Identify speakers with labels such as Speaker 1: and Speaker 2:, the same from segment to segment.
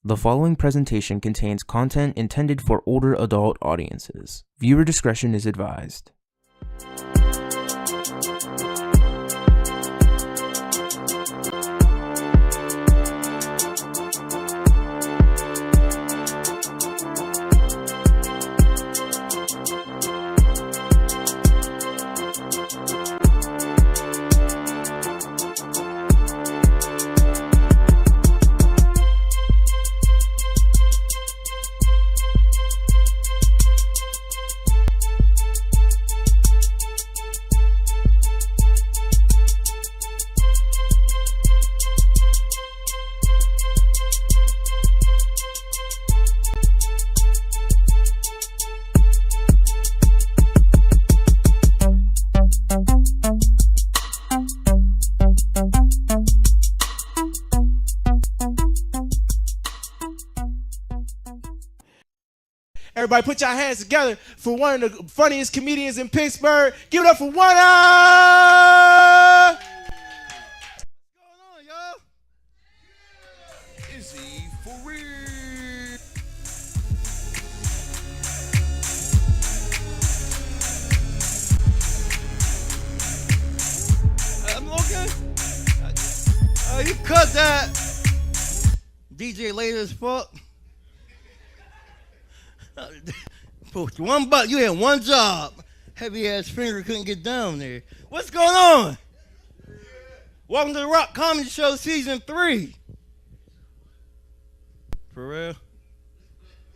Speaker 1: The following presentation contains content intended for older adult audiences. Viewer discretion is advised.
Speaker 2: Everybody put your hands together for one of the funniest comedians in Pittsburgh. Give it up for What's going on, y'all?
Speaker 3: Is he for real? I'm looking. You cut that. DJ late as fuck. One buck, you had one job. Heavy ass finger couldn't get down there. What's going on? Welcome to the Rock Comedy Show Season 3. For real?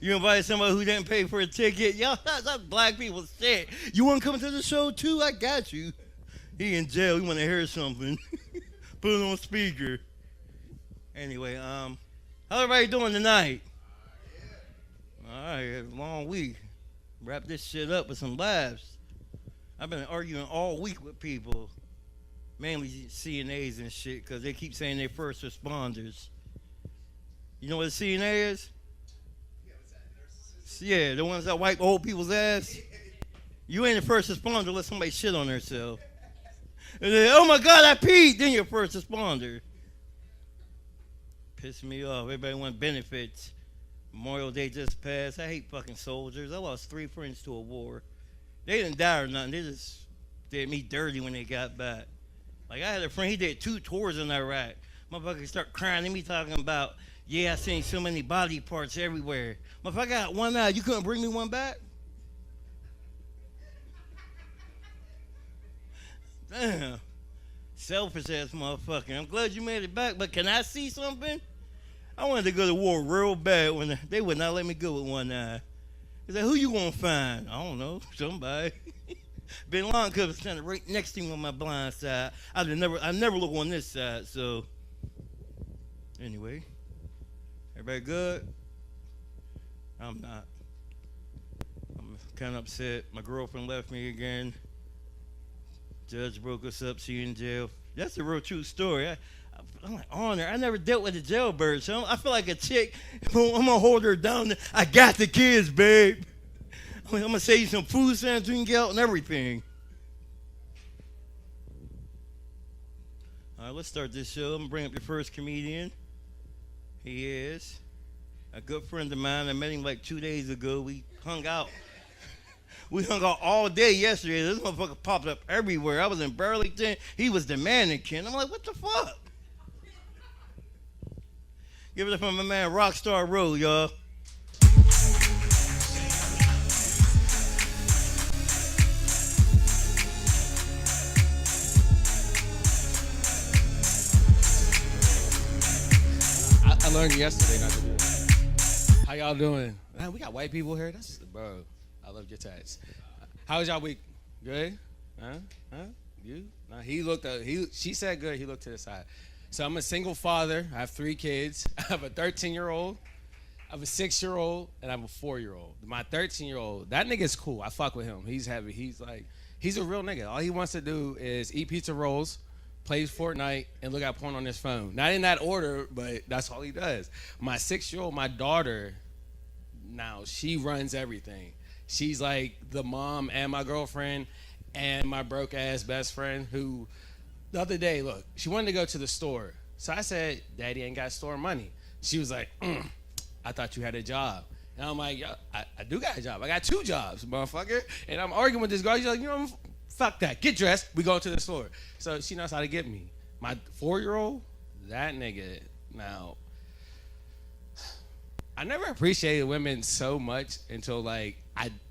Speaker 3: You invited somebody who didn't pay for a ticket? Y'all, that's black people shit. You want to come to the show too? I got you. He in jail. He want to hear something. Put it on speaker. Anyway, how everybody doing tonight? All right, a long week. Wrap this shit up with some laughs. I've been arguing all week with people, mainly CNAs and shit, because they keep saying they're first responders. You know what a CNA is? Yeah, the ones that wipe old people's ass. You ain't a first responder unless somebody shit on themselves. And then, oh my God, I peed. Then you're a first responder. Piss me off. Everybody want benefits. Memorial Day just passed. I hate fucking soldiers. I lost 3 friends to a war. They didn't die or nothing. They just did me dirty when they got back. Like, I had a friend, he did 2 tours in Iraq. Motherfuckers start crying at me talking about, yeah, I seen so many body parts everywhere. Motherfucker, I got one out. You couldn't bring me one back? Damn. Selfish ass motherfucker. I'm glad you made it back, but can I see something? I wanted to go to war real bad when they would not let me go with one eye. They said, who you gonna find? I don't know, somebody. Bin Laden could have standing right next to me on my blind side. I never look on this side, so. Anyway, everybody good? I'm not. I'm kind of upset. My girlfriend left me again. Judge broke us up, she in jail. That's a real true story. I'm like, honor. I never dealt with a jailbird, so I feel like a chick. I'm gonna hold her down. I got the kids, babe. I'm gonna save you some food stamps, we can get out and everything. All right, let's start this show. I'm gonna bring up your first comedian. He is a good friend of mine. I met him like 2 days ago. We hung out. We hung out all day yesterday. This motherfucker popped up everywhere. I was in Burlington. He was the mannequin. I'm like, what the fuck? Give it up for my man, Rockstar Road, y'all.
Speaker 4: I learned yesterday not to do it. How y'all doing? Man, we got white people here. That's bro. I love your tats. How was y'all week? Good? Huh? You? No, he looked. She said good. He looked to the side. So I'm a single father. I have 3 kids. I have a 13-year-old. I have a 6-year-old, and I have a 4-year-old. My 13-year-old, that nigga's cool. I fuck with him. He's heavy. He's a real nigga. All he wants to do is eat pizza rolls, plays Fortnite, and look at porn on his phone. Not in that order, but that's all he does. My 6-year-old, my daughter, now she runs everything. She's like the mom and my girlfriend and my broke ass best friend who the other day, look, she wanted to go to the store. So I said, Daddy ain't got store money. She was like, I thought you had a job. And I'm like, yo, I do got a job. I got 2 jobs, motherfucker. And I'm arguing with this girl. She's like, you know, fuck that. Get dressed. We go to the store. So she knows how to get me. My 4-year-old, that nigga. Now, I never appreciated women so much until like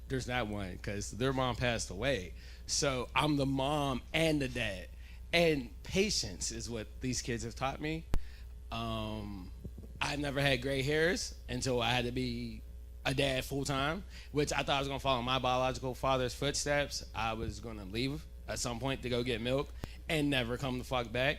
Speaker 4: there's not one because their mom passed away. So I'm the mom and the dad. And patience is what these kids have taught me. I never had gray hairs until I had to be a dad full time, which I thought I was gonna follow my biological father's footsteps. I was gonna leave at some point to go get milk and never come the fuck back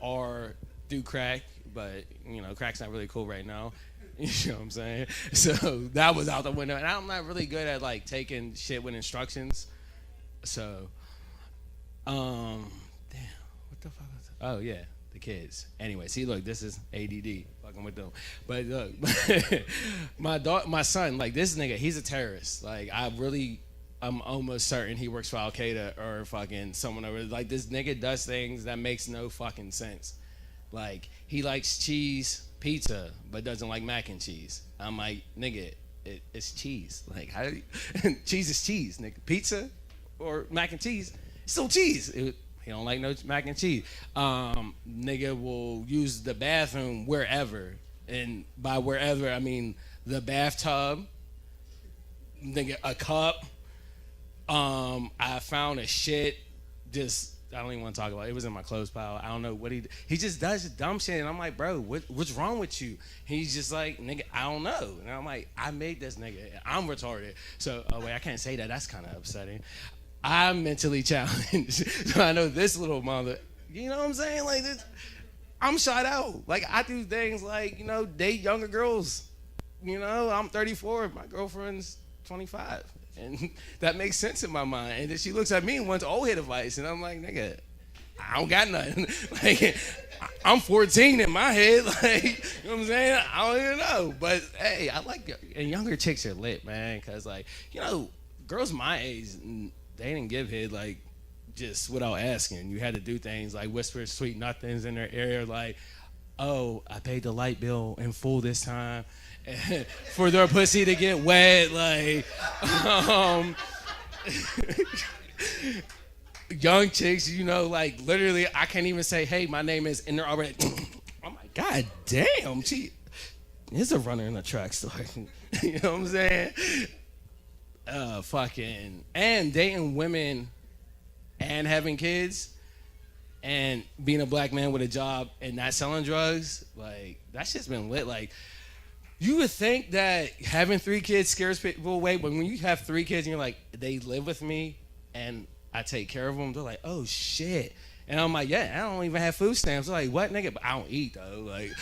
Speaker 4: or do crack, but you know, crack's not really cool right now. You know what I'm saying? So that was out the window. And I'm not really good at like taking shit with instructions. So, damn, what the fuck was that? Oh yeah, the kids. Anyway, see, look, this is ADD, fucking with them. But look, my son, like this nigga, he's a terrorist. Like I'm almost certain he works for Al Qaeda or fucking someone over. Like this nigga does things that makes no fucking sense. Like he likes cheese pizza, but doesn't like mac and cheese. I'm like, nigga, it's cheese. Like, how do you, cheese is cheese, nigga. Pizza or mac and cheese, it's still cheese. He don't like no mac and cheese. Nigga will use the bathroom wherever, and by wherever I mean the bathtub. Nigga, a cup. I found a shit. Just I don't even want to talk about it. It was in my clothes pile. I don't know what he just does dumb shit. And I'm like, bro, what's wrong with you? He's just like, nigga, I don't know. And I'm like, I made this nigga. I'm retarded. So, oh wait, I can't say that. That's kind of upsetting. I'm mentally challenged. So I know this little mother, you know what I'm saying? Like this, I'm shot out. Like I do things like, you know, date younger girls. You know, I'm 34. My girlfriend's 25. And that makes sense in my mind. And then she looks at me and wants old head advice. And I'm like, nigga, I don't got nothing. Like, I'm 14 in my head. Like, you know what I'm saying? I don't even know. But, hey, I like, and younger chicks are lit, man. Because, like, you know, girls my age, they didn't give head, like, just without asking. You had to do things like whisper sweet nothings in their ear. Like, oh, I paid the light bill in full this time. For their pussy to get wet, like, young chicks, you know, like, literally, I can't even say, hey, my name is, and they're already, oh my God, damn, she is a runner in a track store. You know what I'm saying? Fucking, and dating women and having kids and being a black man with a job and not selling drugs, like, that shit's been lit, like, you would think that having 3 kids scares people away, but when you have 3 kids and you're like, they live with me and I take care of them, they're like, oh shit. And I'm like, yeah, I don't even have food stamps. They're like, what, nigga? But I don't eat though. Like,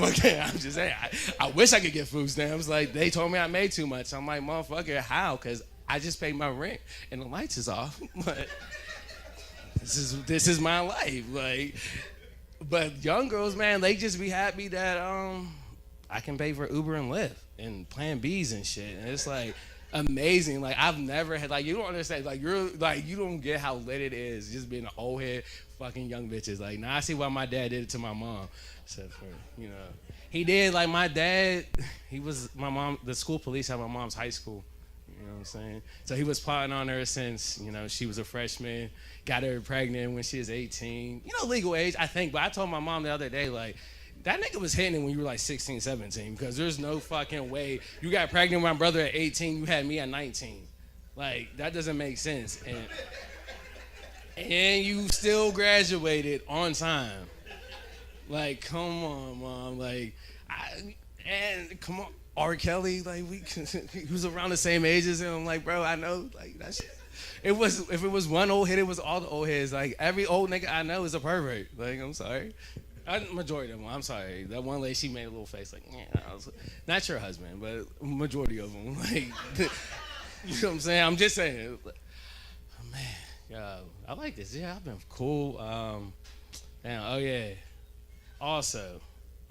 Speaker 4: okay, I'm just saying, I wish I could get food stamps. Like, they told me I made too much. I'm like, motherfucker, how? Because I just paid my rent and the lights is off. But this is my life. Like, but young girls, man, they just be happy that I can pay for Uber and Lyft and Plan Bs and shit. And it's like amazing. Like I've never had, like, you don't understand. Like you're like, you don't get how lit it is just being an old head fucking young bitches. Like now I see why my dad did it to my mom. Except for, you know, he did, like my dad, he was my mom, the school police at my mom's high school. You know what I'm saying? So he was plotting on her since, you know, she was a freshman, got her pregnant when she was 18. You know, legal age, I think. But I told my mom the other day, like, that nigga was hitting it when you were like 16, 17, because there's no fucking way. You got pregnant with my brother at 18, you had me at 19. Like, that doesn't make sense. And you still graduated on time. Like, come on, Mom. Like, and come on, R. Kelly, like, he was around the same age as him. I'm like, bro, I know, like, that shit. If it was one old head, it was all the old heads. Like, every old nigga I know is a pervert. Like, I'm sorry. Majority of them, I'm sorry. That one lady, she made a little face like, yeah, not your husband, but majority of them. Like, you know what I'm saying? I'm just saying. Oh, man, I like this. Yeah, I've been cool. Oh, yeah. Also,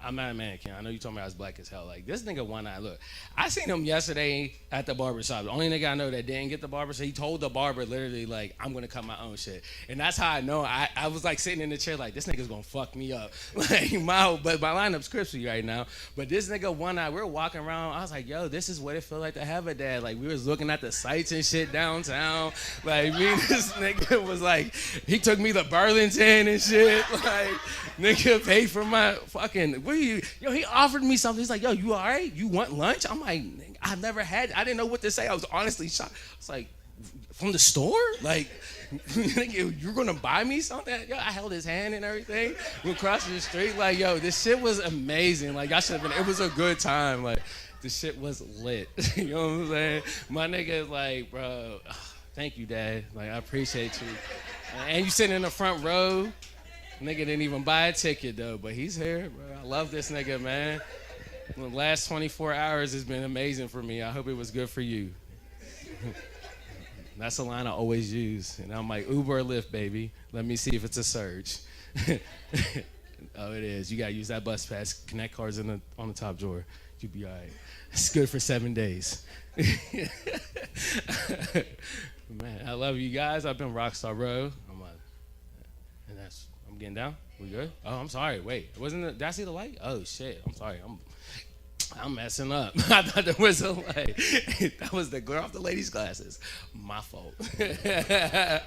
Speaker 4: I'm not a mannequin. I know you told me I was black as hell. Like, this nigga one eye. Look, I seen him yesterday at the barbershop. The only nigga I know that didn't get the barber, so he told the barber literally, like, I'm gonna cut my own shit. And that's how I know. I was like sitting in the chair like, this nigga's gonna fuck me up. Like, my lineup's crispy right now. But this nigga one eye, we were walking around. I was like, yo, this is what it feel like to have a dad. Like, we was looking at the sights and shit downtown. Like, me and this nigga was like, he took me to Burlington and shit. Like, nigga paid for my fucking, yo, he offered me something. He's like, yo, you all right? You want lunch? I'm like, I've never had, I didn't know what to say. I was honestly shocked. I was like, from the store? Like, you're gonna buy me something? Yo, I held his hand and everything. We crossed the street. Like, yo, this shit was amazing. Like, I should have been, it was a good time. Like, the shit was lit. You know what I'm saying? My nigga is like, bro, thank you, Dad. Like, I appreciate you. And you sitting in the front row. Nigga didn't even buy a ticket though, but he's here, bro. I love this nigga, man. The last 24 hours has been amazing for me. I hope it was good for you. That's a line I always use. And I'm like, Uber or Lyft, baby. Let me see if it's a surge. Oh, it is. You gotta use that bus pass. Connect cards on the top drawer. You'll be all right. It's good for 7 days. Man, I love you guys. I've been Rockstar Row. I'm getting down. We good? Oh, I'm sorry. Wait, did I see the light? Oh shit. I'm sorry. I'm messing up. I thought there was a light. That was the glare off the lady's glasses. My fault. Damn.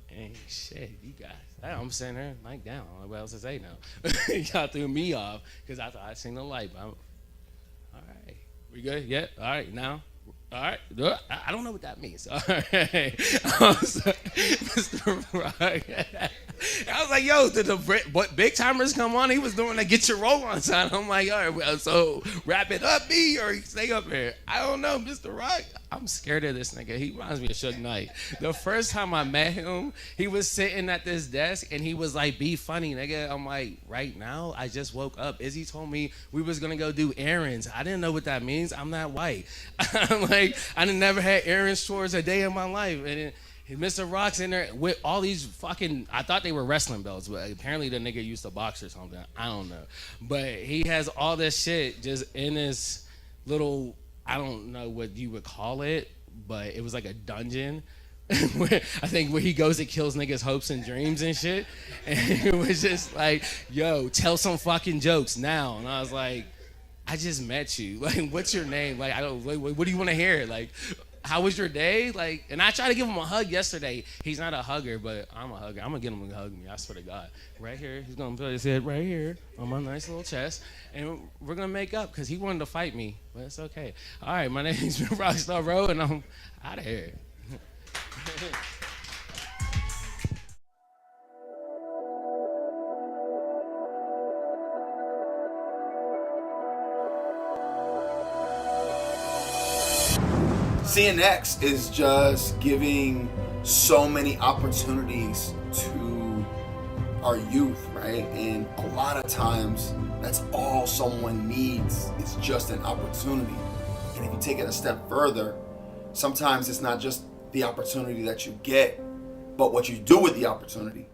Speaker 4: Hey, shit, you guys. I'm sitting there like down. I don't know what else to say now. Y'all threw me off because I thought I seen the light. But all right. We good? Yeah. All right. Now. All right. I don't know what that means. All right. Mr. Rock. I was like, yo, did the big timers come on? He was doing the get your roll on sign. I'm like, all right, so wrap it up, B, or stay up here. I don't know, Mr. Rock. I'm scared of this nigga. He reminds me of Suge Knight. The first time I met him, he was sitting at this desk and he was like, be funny, nigga. I'm like, right now, I just woke up. Izzy told me we was gonna go do errands. I didn't know what that means. I'm not white. I'm like, I never had errands chores a day in my life. And Mr. Rock's in there with all these fucking, I thought they were wrestling belts, but apparently the nigga used to box or something. I don't know. But he has all this shit just in this little, I don't know what you would call it, but it was like a dungeon. Where he goes and kills niggas' hopes and dreams and shit. And it was just like, yo, tell some fucking jokes now. And I was like, I just met you. Like, what's your name? Like, what do you want to hear? Like, how was your day? Like, and I tried to give him a hug yesterday. He's not a hugger, but I'm a hugger. I'm gonna get him to hug me. I swear to God. Right here, he's gonna put his head right here on my nice little chest, and we're gonna make up because he wanted to fight me, but it's okay. All right, my name's Rockstar Row, and I'm out of here.
Speaker 5: CNX is just giving so many opportunities to our youth, right? And a lot of times, that's all someone needs. It's just an opportunity. And if you take it a step further, sometimes it's not just the opportunity that you get, but what you do with the opportunity.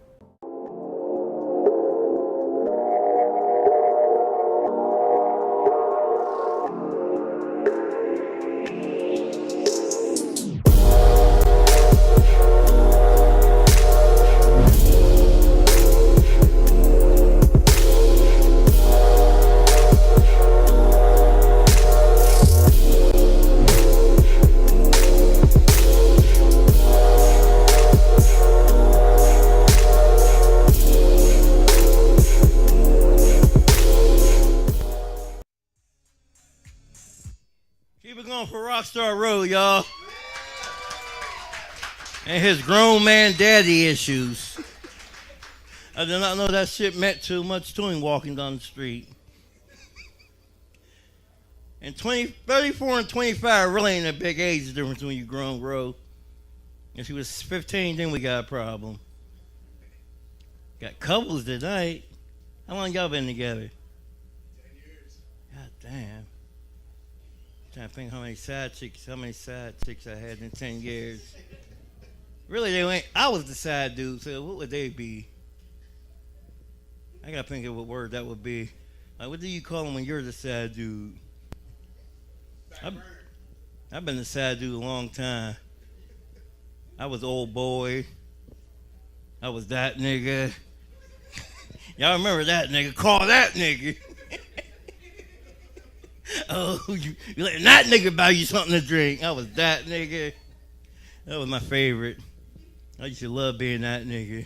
Speaker 3: Keep it going for Rockstar Row, y'all. And his grown man daddy issues. I did not know that shit meant too much to him walking down the street. And 34 and 25 really ain't a big age difference when you grown, bro. If he was 15, then we got a problem. Got couples tonight. How long y'all been together?
Speaker 5: 10 years.
Speaker 3: God damn. Trying to think how many side chicks I had in 10 years. Really, I was the side dude, so what would they be? I gotta think of what word that would be. Like, what do you call them when you're the sad dude? I've been a sad dude a long time. I was old boy. I was that nigga. Y'all remember that nigga? Call that nigga. Oh, you letting that nigga buy you something to drink. I was that nigga. That was my favorite. I used to love being that nigga.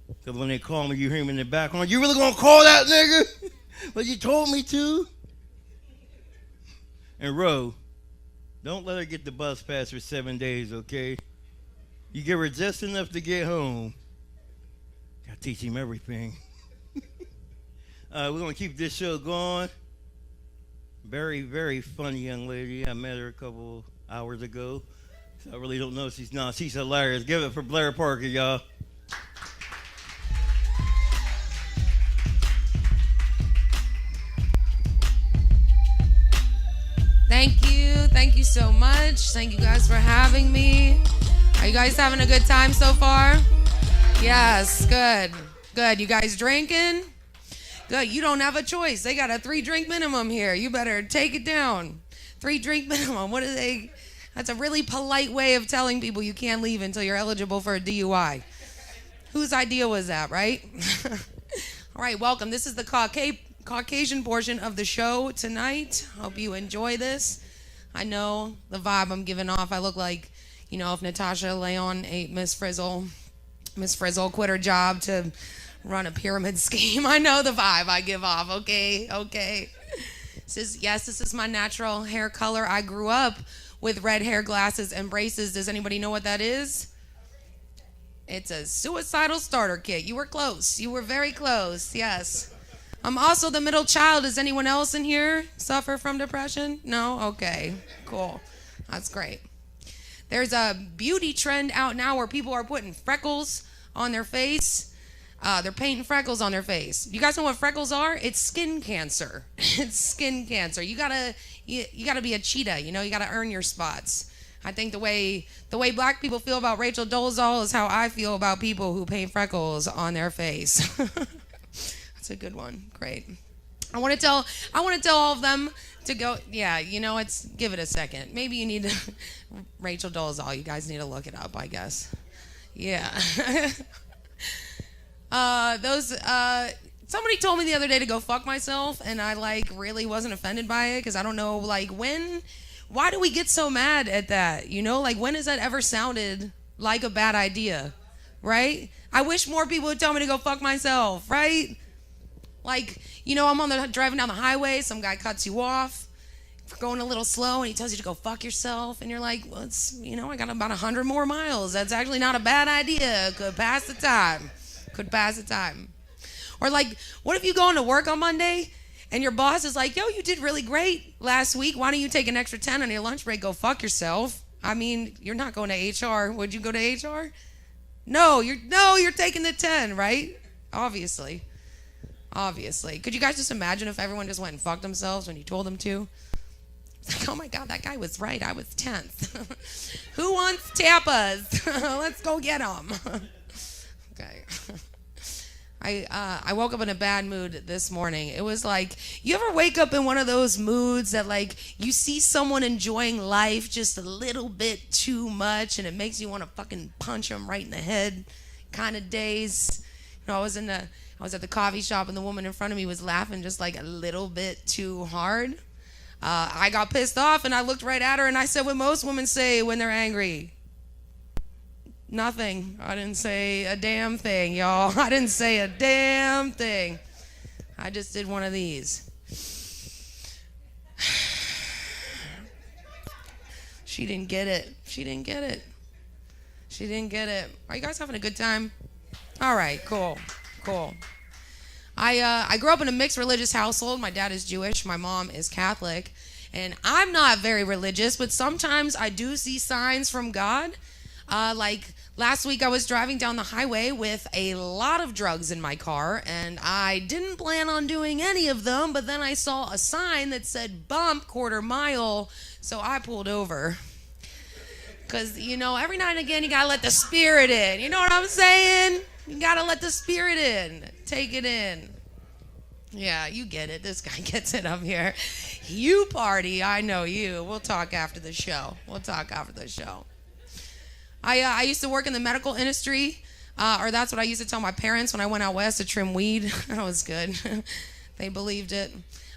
Speaker 3: Because when they call me, you hear me in the background. You really gonna call that nigga? But you told me to. And Ro, don't let her get the bus pass for 7 days, okay? You give her just enough to get home. Gotta teach him everything. We're gonna keep this show going. Very, very funny young lady. I met her a couple hours ago. So I really don't know if she's not. She's hilarious. Give it for Blair Parker, y'all.
Speaker 6: Thank you. Thank you so much. Thank you guys for having me. Are you guys having a good time so far? Yes, good. Good. You guys drinking? Good. You don't have a choice. They got a 3-drink minimum here. You better take it down. 3-drink minimum. What are they? That's a really polite way of telling people you can't leave until you're eligible for a DUI. Whose idea was that, right? All right, welcome. This is the Caucasian portion of the show tonight. Hope you enjoy this. I know the vibe I'm giving off. I look like, you know, if Natasha Leon ate Miss Frizzle quit her job to run a pyramid scheme. I know the vibe I give off. Okay. This is my natural hair color. I grew up with red hair, glasses, and braces. Does anybody know what that is? It's a suicidal starter kit. You were close. You were very close. Yes. I'm also the middle child. Does anyone else in here suffer from depression? No? Okay. Cool. That's great. There's a beauty trend out now where people are putting freckles on their face. They're painting freckles on their face. You guys know what freckles are? It's skin cancer. It's skin cancer. You gotta be a cheetah. You know, you gotta earn your spots. I think the way black people feel about Rachel Dolezal is how I feel about people who paint freckles on their face. That's a good one. Great. I want to tell all of them to go. Yeah, you know, give it a second. Maybe you need to Rachel Dolezal. You guys need to look it up, I guess. Yeah. Somebody told me the other day to go fuck myself, and I really wasn't offended by it because I don't know why do we get so mad at that? You know, when has that ever sounded like a bad idea, right? I wish more people would tell me to go fuck myself, right? I'm driving down the highway, some guy cuts you off for going a little slow, and he tells you to go fuck yourself, and you're like, well, I got about 100 more miles. That's actually not a bad idea. Could pass the time. Or what if you go into work on Monday and your boss is like, yo, you did really great last week. Why don't you take an extra 10 on your lunch break? Go fuck yourself. I mean, you're not going to HR. Would you go to HR? No, you're taking the 10, right? Obviously. Could you guys just imagine if everyone just went and fucked themselves when you told them to? It's oh my God, that guy was right. I was 10th. Who wants tapas? Let's go get them. Okay. I woke up in a bad mood this morning. It was you ever wake up in one of those moods that you see someone enjoying life just a little bit too much and it makes you want to fucking punch them right in the head kind of days. You know, I was at the coffee shop and the woman in front of me was laughing just a little bit too hard. I got pissed off and I looked right at her and I said what most women say when they're angry. Nothing. I didn't say a damn thing, y'all. I didn't say a damn thing. I just did one of these. She didn't get it. Are you guys having a good time? All right, cool. I grew up in a mixed religious household. My dad is Jewish. My mom is Catholic. And I'm not very religious, but sometimes I do see signs from God. Last week I was driving down the highway with a lot of drugs in my car, and I didn't plan on doing any of them, but then I saw a sign that said bump quarter mile, so I pulled over. Because, every now and again you gotta let the spirit in. You know what I'm saying? You gotta let the spirit in. Take it in. Yeah, you get it. This guy gets it up here. You party. I know you. We'll talk after the show. I used to work in the medical industry, or that's what I used to tell my parents when I went out west to trim weed. That was good. They believed it.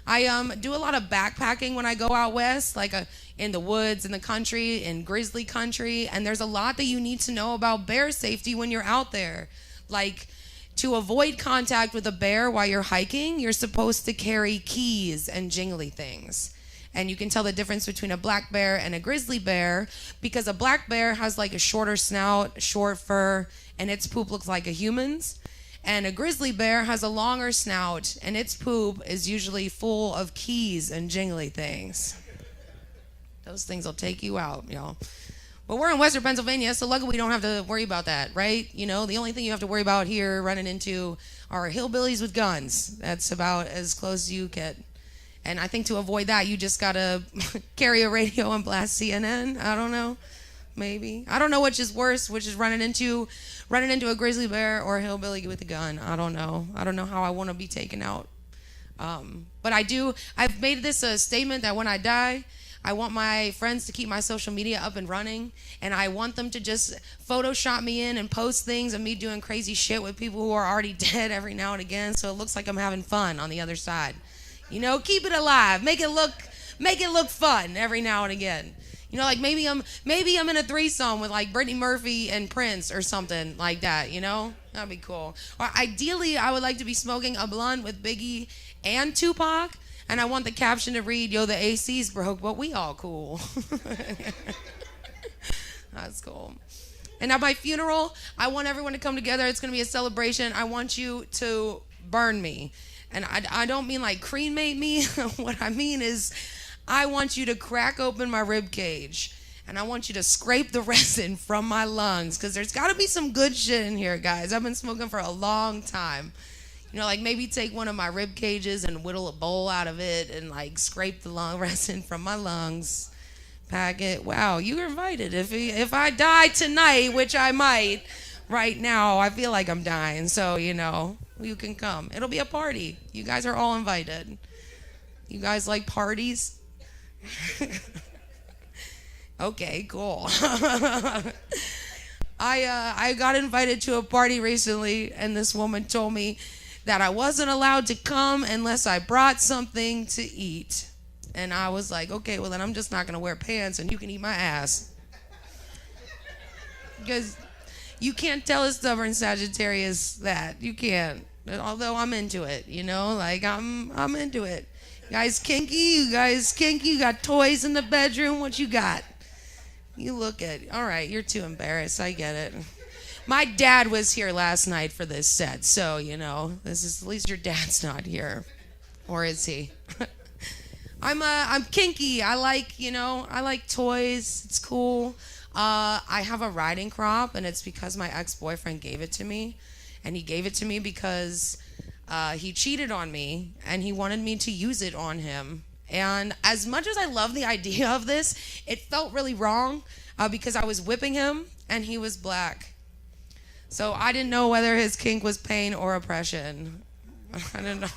Speaker 6: I do a lot of backpacking when I go out west, like in the woods, in the country, in grizzly country, and there's a lot that you need to know about bear safety when you're out there. Like, to avoid contact with a bear while you're hiking, you're supposed to carry keys and jingly things. And you can tell the difference between a black bear and a grizzly bear because a black bear has like a shorter snout, short fur, and its poop looks like a human's. And a grizzly bear has a longer snout, and its poop is usually full of keys and jingly things. Those things will take you out, y'all. But we're in Western Pennsylvania, so luckily we don't have to worry about that, right? You know, the only thing you have to worry about here running into are hillbillies with guns. That's about as close as you get. And I think to avoid that, you just gotta carry a radio and blast CNN. I don't know. Maybe. I don't know which is worse, which is running into a grizzly bear or a hillbilly with a gun. I don't know. I don't know how I want to be taken out. But I've made this a statement that when I die, I want my friends to keep my social media up and running, and I want them to just Photoshop me in and post things of me doing crazy shit with people who are already dead every now and again, so it looks like I'm having fun on the other side. You know, keep it alive, make it look fun every now and again. You know, like maybe I'm in a threesome with like Brittany Murphy and Prince or something like that. You know, that'd be cool. Or ideally, I would like to be smoking a blunt with Biggie and Tupac. And I want the caption to read, "Yo, the AC's broke, but we all cool." That's cool. And at my funeral, I want everyone to come together. It's going to be a celebration. I want you to burn me. And I don't mean like cremate me. What I mean is I want you to crack open my rib cage. And I want you to scrape the resin from my lungs. Because there's got to be some good shit in here, guys. I've been smoking for a long time. You know, like maybe take one of my rib cages and whittle a bowl out of it and like scrape the lung resin from my lungs. Pack it. Wow, you're invited. If I die tonight, which I might, right now, I feel like I'm dying. So, you know, you can come. It'll be a party. You guys are all invited. You guys like parties? Okay, cool. I got invited to a party recently, and this woman told me that I wasn't allowed to come unless I brought something to eat. And I was like, okay, well then I'm just not going to wear pants and you can eat my ass. Because you can't tell a stubborn Sagittarius that. You can't. Although I'm into it, you know? Like, I'm into it. You guys kinky? You got toys in the bedroom? What you got? You look at, all right, you're too embarrassed. I get it. My dad was here last night for this set, so, you know, this is, at least your dad's not here. Or is he? I'm kinky. I like toys. It's cool. I have a riding crop, and it's because my ex-boyfriend gave it to me. And he gave it to me because he cheated on me, and he wanted me to use it on him. And as much as I love the idea of this, it felt really wrong because I was whipping him, and he was black. So I didn't know whether his kink was pain or oppression. I didn't know.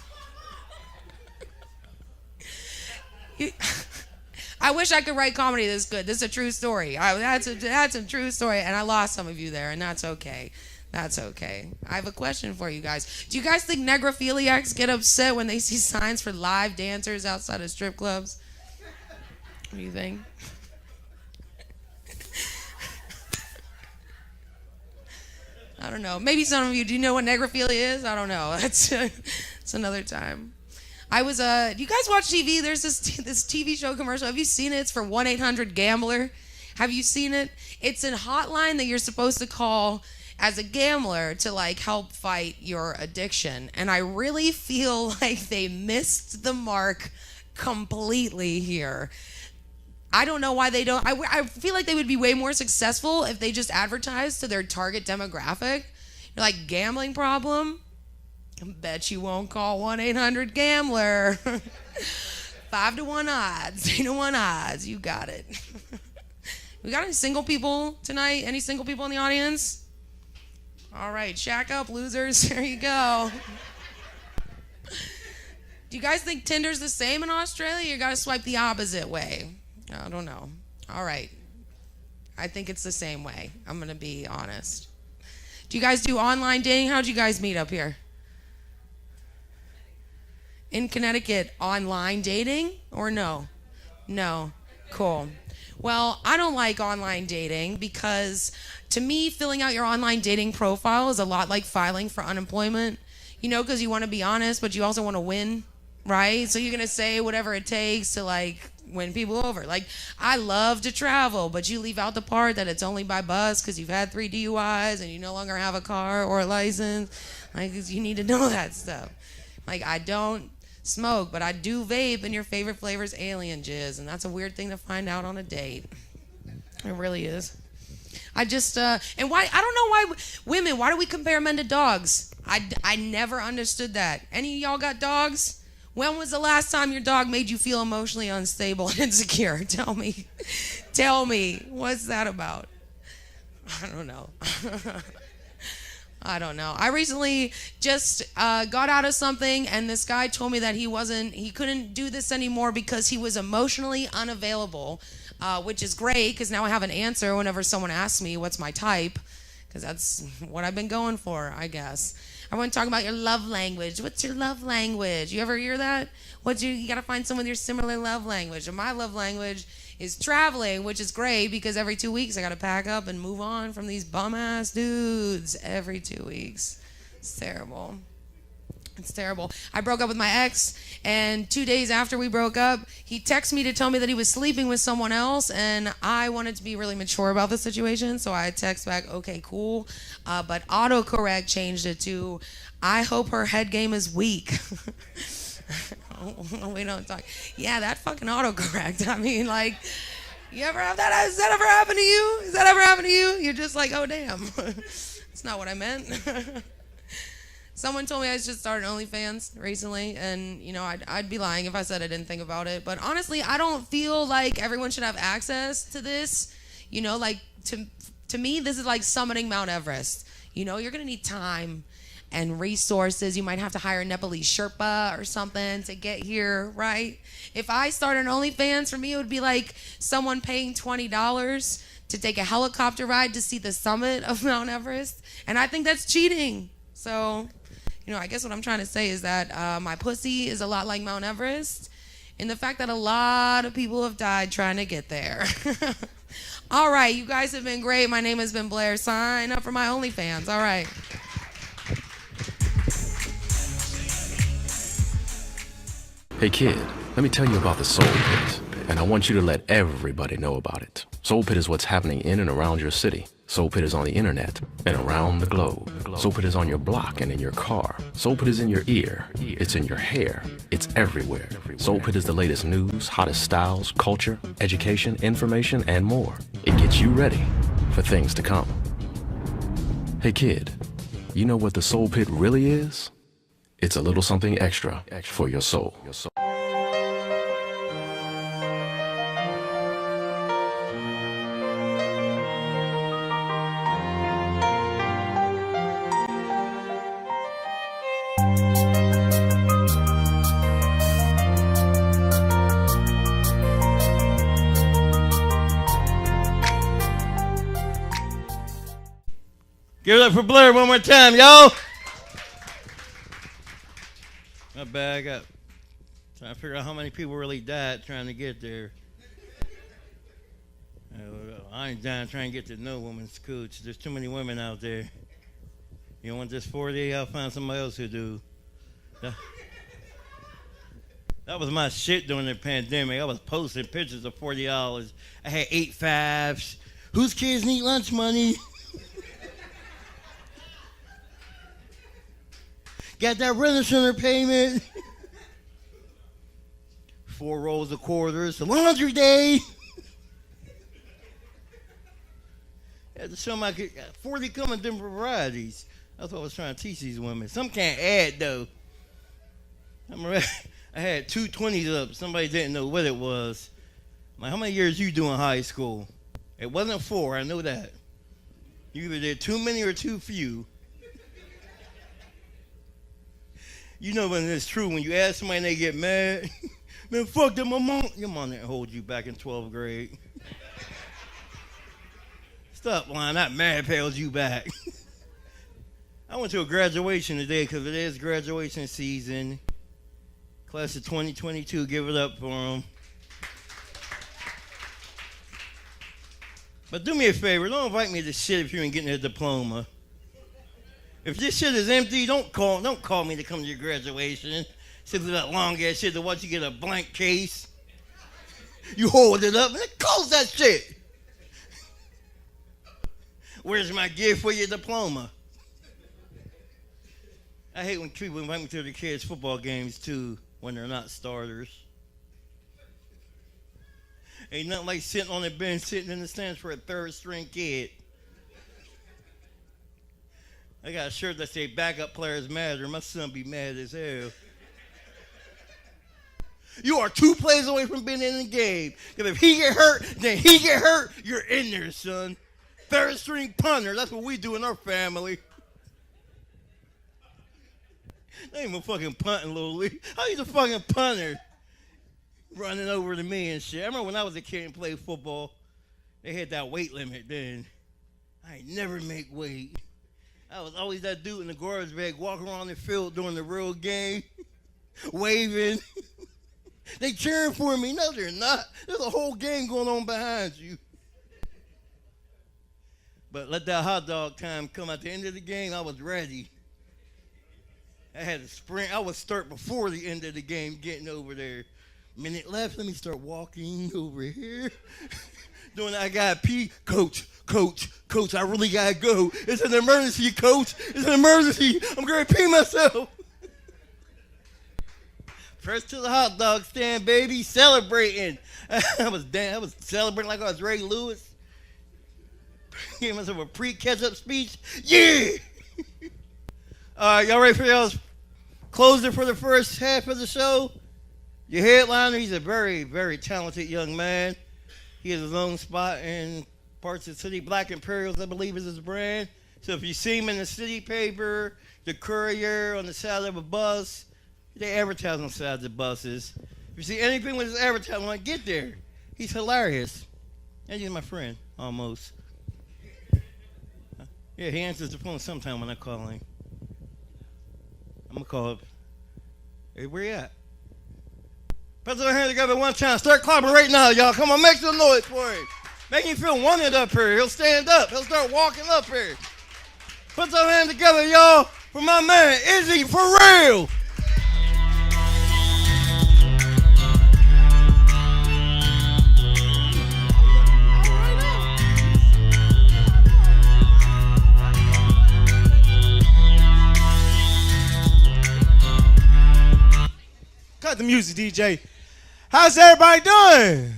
Speaker 6: I wish I could write comedy this good. This is a true story. That's a true story, and I lost some of you there, and that's okay. That's okay. I have a question for you guys. Do you guys think necrophiliacs get upset when they see signs for live dancers outside of strip clubs? What do you think? I don't know. Maybe some of you, do you know what necrophilia is? I don't know. That's another time. Do you guys watch TV? There's this TV show commercial. Have you seen it? It's for 1-800-GAMBLER. Have you seen it? It's a hotline that you're supposed to call as a gambler to like help fight your addiction. And I really feel like they missed the mark completely here. I don't know why they don't. I feel like they would be way more successful if they just advertised to their target demographic. You're like, gambling problem? Bet you won't call 1-800-GAMBLER. 5-1 odds, 3-1 odds. You got it. We got any single people tonight? Any single people in the audience? All right, shack up, losers. There you go. Do you guys think Tinder's the same in Australia? You got to swipe the opposite way. I don't know. All right. I think it's the same way. I'm going to be honest. Do you guys do online dating? How'd you guys meet up here? In Connecticut, online dating or no? No. Cool. Well, I don't like online dating because to me, filling out your online dating profile is a lot like filing for unemployment. You know, because you want to be honest, but you also want to win, right? So you're going to say whatever it takes to like win people over. Like, I love to travel, but you leave out the part that it's only by bus because you've had 3 DUIs and you no longer have a car or a license. Like, you need to know that stuff. Like, I don't smoke, but I do vape, and your favorite flavor is alien jizz, and that's a weird thing to find out on a date. It really is. I just, and why, I don't know why women, why do we compare men to dogs? I never understood that. Any of y'all got dogs? When was the last time your dog made you feel emotionally unstable and insecure? Tell me. Tell me. What's that about? I don't know. I don't know. I recently just got out of something, and this guy told me that he couldn't do this anymore because he was emotionally unavailable, which is great because now I have an answer whenever someone asks me what's my type, because that's what I've been going for, I guess. I want to talk about your love language. What's your love language? You ever hear that? You got to find someone with your similar love language. And my love language is traveling, which is great because every 2 weeks I got to pack up and move on from these bum-ass dudes every 2 weeks. It's terrible. It's terrible. I broke up with my ex, and 2 days after we broke up, he texted me to tell me that he was sleeping with someone else, and I wanted to be really mature about the situation, so I text back, okay, cool. But autocorrect changed it to, I hope her head game is weak. We don't talk. Yeah, that fucking autocorrect. I mean, like, you ever have that? Has that ever happened to you? Has that ever happened to you? You're just like, oh, damn. It's not what I meant. Someone told me I should start an OnlyFans recently, and, you know, I'd be lying if I said I didn't think about it. But honestly, I don't feel like everyone should have access to this. You know, like, to me, this is like summiting Mount Everest. You know, you're going to need time and resources. You might have to hire a Nepalese Sherpa or something to get here, right? If I started an OnlyFans, for me, it would be like someone paying $20 to take a helicopter ride to see the summit of Mount Everest. And I think that's cheating. So, you know, I guess what I'm trying to say is that my pussy is a lot like Mount Everest in the fact that a lot of people have died trying to get there. All right, you guys have been great. My name has been Blair. Sign up for my OnlyFans. All right.
Speaker 7: Hey kid, let me tell you about the Soul Pit, and I want you to let everybody know about it. Soul Pit is what's happening in and around your city. Soul Pit is on the internet and around the globe. Soul Pit is on your block and in your car. Soul Pit is in your ear. It's in your hair. It's everywhere. Soul Pit is the latest news, hottest styles, culture, education, information, and more. It gets you ready for things to come. Hey kid, you know what the Soul Pit really is? It's a little something extra for your soul.
Speaker 3: Give it up for Blair one more time, y'all. My bad, I got trying to figure out how many people really died trying to get there. I ain't dying trying to get to no woman's cooch. There's too many women out there. You want this 40? I'll find somebody else who do. That was my shit during the pandemic. I was posting pictures of $40. I had 8 fives. Whose kids need lunch money? Got that rent center payment. 4 rolls of quarters. The laundry day. Had to show my 40 come in different varieties. That's what I was trying to teach these women. Some can't add though. I had 2 20s up. Somebody didn't know what it was. I'm like, how many years you do in high school? It wasn't 4. I know that. You either did too many or too few. You know when it's true, when you ask somebody and they get mad, man, fuck that, my mom. Your mom didn't hold you back in 12th grade. Stop lying, that mad held you back. I went to a graduation today because it is graduation season. Class of 2022, give it up for them. But do me a favor, don't invite me to shit if you ain't getting a diploma. If this shit is empty, don't call me to come to your graduation. Sit with that long ass shit to watch you get a blank case. You hold it up and then close that shit. Where's my gift for your diploma? I hate when people invite me to their kids' football games too, when they're not starters. Ain't nothing like sitting on the bench, sitting in the stands for a third string kid. I got a shirt that say backup players matter. My son be mad as hell. You are 2 plays away from being in the game. Because if he get hurt, then he get hurt, you're in there, son. Third string punter, that's what we do in our family. They ain't even fucking punting, Little League. How you the fucking punter? Running over to me and shit. I remember when I was a kid and played football, they had that weight limit then. I ain't never make weight. I was always that dude in the garbage bag walking around the field during the real game, waving. They cheering for me. No, they're not. There's a whole game going on behind you. But let that hot dog time come at the end of the game, I was ready. I had to sprint. I would start before the end of the game getting over there. Minute left, let me start walking over here. Doing I got pee. Coach, I really gotta go. It's an emergency, coach. It's an emergency. I'm gonna pee myself. First to the hot dog stand, baby, celebrating. I was celebrating like I was Ray Lewis. Gave myself a pre-catch-up speech. Yeah! All right, y'all ready for y'all's closer for the first half of the show? Your headliner, he's a very, very talented young man. He has his own spot in parts of the city. Black Imperials, I believe, is his brand. So if you see him in the city paper, the courier, on the side of a bus, they advertise on the side of the buses. If you see anything with his advertising, like, get there. He's hilarious. And he's my friend, almost. Yeah, he answers the phone sometime when I call him. I'm going to call him. Hey, where you at? Put your hands together one time. Start clapping right now, y'all. Come on, make some noise for him. Make him feel wanted up here. He'll stand up. He'll start walking up here. Put your hands together, y'all, for my man, Izzy for real.
Speaker 2: Cut the music, DJ. How's everybody doing?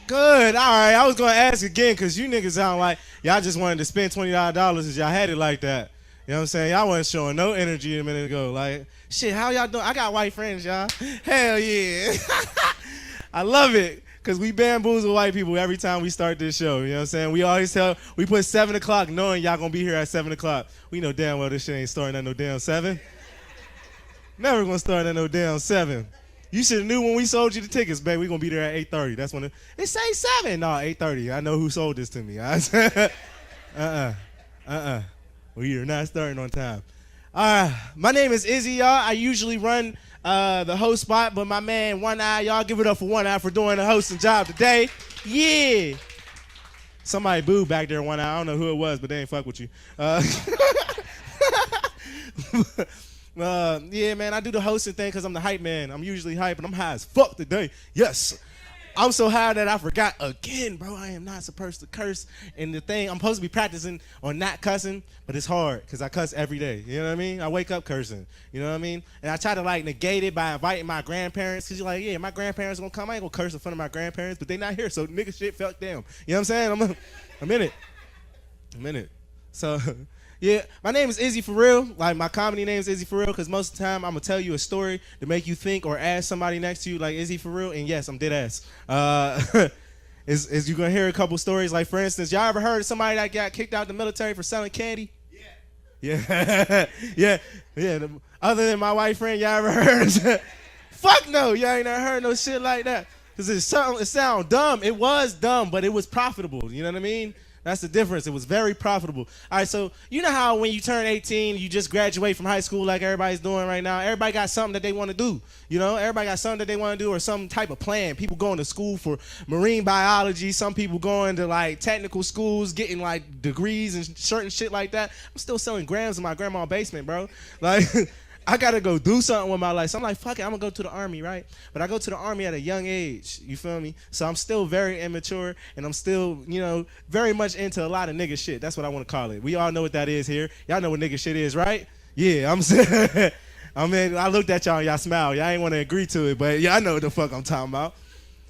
Speaker 2: Good. All right. I was going to ask again because you niggas sound like y'all just wanted to spend $29 as y'all had it like that. You know what I'm saying? Y'all wasn't showing no energy a minute ago. Like, shit, how y'all doing? I got white friends, y'all. Hell yeah. I love it because we bamboozle white people every time we start this show. You know what I'm saying? We always we put 7 o'clock knowing y'all going to be here at 7 o'clock. We know damn well this shit ain't starting at no damn 7. Never going to start at no damn 7. You should have knew when we sold you the tickets, babe. We gonna be there at 8:30. That's when it say 7. No, 8:30. I know who sold this to me. We are not starting on time. My name is Izzy, y'all. I usually run the host spot, but my man One Eye, y'all give it up for One Eye for doing the hosting job today. Yeah. Somebody booed back there, One Eye. I don't know who it was, but they ain't fuck with you. Yeah, man, I do the hosting thing because I'm the hype man. I'm usually hype, and I'm high as fuck today. Yes. I'm so high that I forgot again, bro. I am not supposed to curse. And the thing, I'm supposed to be practicing on not cussing, but it's hard because I cuss every day. You know what I mean? I wake up cursing. You know what I mean? And I try to, like, negate it by inviting my grandparents because you're like, yeah, my grandparents going to come. I ain't going to curse in front of my grandparents, but they not here, so nigga shit, fuck them. You know what I'm saying? I'm in it. So... Yeah, my name is Izzy for real. Like, my comedy name is Izzy for real because most of the time I'm going to tell you a story to make you think or ask somebody next to you, like, Izzy for real? And yes, I'm dead ass. Is you going to hear a couple stories. Like, for instance, y'all ever heard of somebody that got kicked out of the military for selling candy? Yeah, yeah. Other than my white friend, y'all ever heard? Fuck no, y'all ain't never heard no shit like that. Cause it sound dumb. It was dumb, but it was profitable. You know what I mean? That's the difference. It was very profitable. All right, so you know how when you turn 18, you just graduate from high school like everybody's doing right now. Everybody got something that they want to do. You know, everybody got something that they want to do or some type of plan. People going to school for marine biology. Some people going to like technical schools, getting like degrees and certain shit like that. I'm still selling grams in my grandma's basement, bro. Like, I gotta go do something with my life. So I'm like, fuck it, I'm gonna go to the army, right? But I go to the army at a young age, you feel me? So I'm still very immature, and I'm still, you know, very much into a lot of nigga shit. That's what I want to call it. We all know what that is here. Y'all know what nigga shit is, right? Yeah, I'm saying. I mean, I looked at y'all and y'all smiled. Y'all ain't want to agree to it, but y'all know what the fuck I'm talking about.